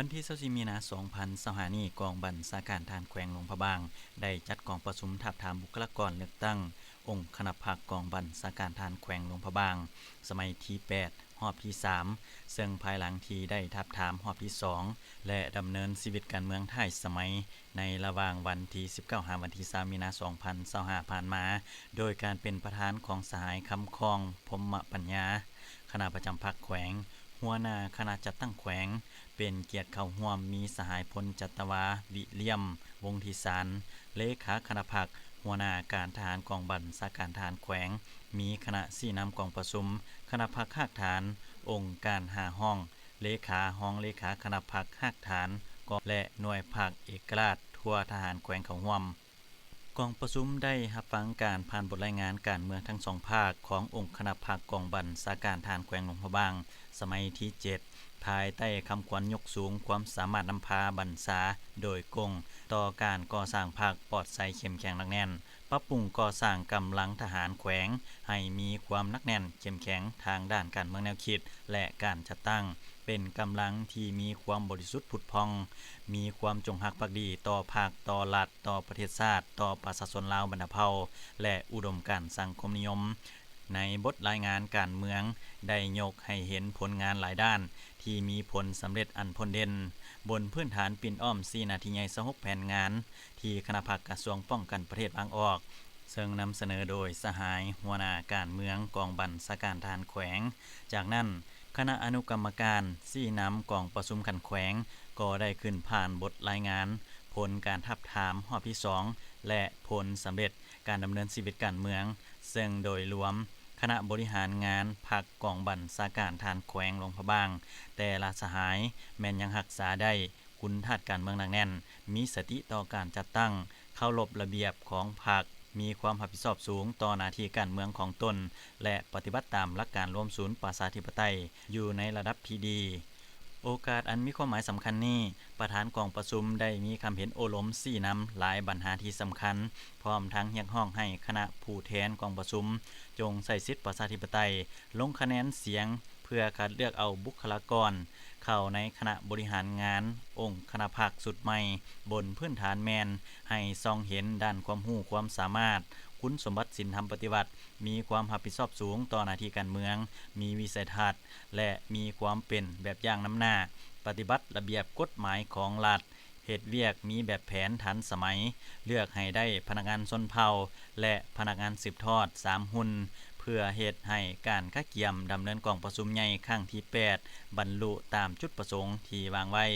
วันที่24มีนาคม2025นี้กองบัญชาการทหารแขวงหลวงพระบางได้จัดกองประชุมทาบทามบุคลากรเลือกตั้งองค์คณะภาคกองบัญชาการทหารแขวงหลวงพระบางสมัยที่8รอบที่3ซึ่งภายหลังที่ได้ทาบทามรอบที่2และดำเนินชีวิตการเมืองท้ายสมัยในระหว่างวันที่19หาวันที่3มีนาคม2025ผ่านมาโดยการเป็นประธานของสหายคำคองพรหมปัญญาคณะประจำพรรคแขวงหัวหน้าคณะจัดตั้งแขวงเป็นเกียรติเข้าร่วมมีสหายพลจัตวาวิเลียมวงศ์ทิสารเลขาคณะพรรคหัวหน้าการทหารกองบัญชาการทหารแขวงมีคณะสี่นำกองประชุมคณะพรรคภาคฐานองค์การ5ห้องเลขาห้องเลขาคณะพรรคภาคฐานกองและหน่วยภาคเอกราชทั่วทหารแขวงเข้าร่วมกองประชุมได้รับฟังการผ่านบทรายงานการเมืองทั้งสองภาคขององค์คณะพรรคกองบัญชาการทหารแขวงหลวงพระบางสมัยที่7ภายใต้คำขวัญยกสูงความสามารถนำพาบรรษาโดยกงต่อการก่อสร้างภาคปลอดภัยเข้มแข็งหนักแน่นปรับปรุงก่อสร้างกำลังทหารแขวงให้มีความหนักแน่นเข้มแข็งทางด้านการเมืองแนวคิดและการจัดตั้งเป็นกำลังที่มีความบริสุทธิ์ผุดพองมีความจงรักภักดีต่อภาคต่อรัฐต่อประเทศชาติต่อประชาชนลาวบรรพเผ่าและอุดมการณ์สังคมนิยมในบทรายงานการเมืองได้ยกให้เห็นผลงานหลายด้านที่มีผลสำเร็จอันพ้นเด่นบนพื้นฐานปิ่นอ้อม4นาทีใหญ่26แผนงานที่คณะภาคกระทรวงป้องกันประเทศบางออกซึ่งนำเสนอโดยสหายหัวหน้าการเมืองกองบัญชาการทหารแขวงจากนั้นคณะอนุกรรมการ4นำกองประชุมขันแขวงก็ได้ขึ้นผ่านบทรายงานผลการทับถามรอบที่2และผลสำเร็จการดำเนินชีวิตการเมืองซึ่งโดยรวมคณะบริหารงานพรรคกองบัญชาการทหารแขวงหลวงพระบางแต่ละสหายแม้นยังรักษาได้คุณธาตุการเมืองหนักแน่นมีสติต่อการจัดตั้งเคารพระเบียบของพรรคมีความรับผิดชอบสูงต่อหน้าที่การเมืองของตนและปฏิบัติตามหลักการร่วมศูนย์ประชาธิปไตยอยู่ในระดับที่ดีโอกาสอันมีความหมายสำคัญนี้ประธานกองประชุมได้มีคำเห็นโอล้ม4นำหลายปัญหาที่สำคัญพร้อมทั้งเรียกร้องให้คณะผู้แทนกองประชุมจงใส่สิทธิประชาธิปไตยลงคะแนนเสียงเพื่อคัดเลือกเอาบุคลากรเข้าในคณะบริหารงานองค์คณะภาคสุดใหม่บนพื้นฐานแมนให้ส่องเห็นด้านความรู้ความสามารถคุณสมบัติศีลธรรมปฏิบัติมีความรับผิดชอบสูงต่อหน้าที่การเมืองมีวิสัยทัศน์และมีความเป็นแบบอย่างนำหน้าปฏิบัติระเบียบกฎหมายของรัฐเหตุเวียกมีแบบแผนทันสมัยเลือกให้ได้พนักงานชนเผ่าและพนักงานสืบทอด3หุ้นเพื่อเหตุให้การคัดเกี่ยมดำเนินกองประชุมใหญ่ครั้งที่8บรรลุตามจุดประสงค์ที่วางไว้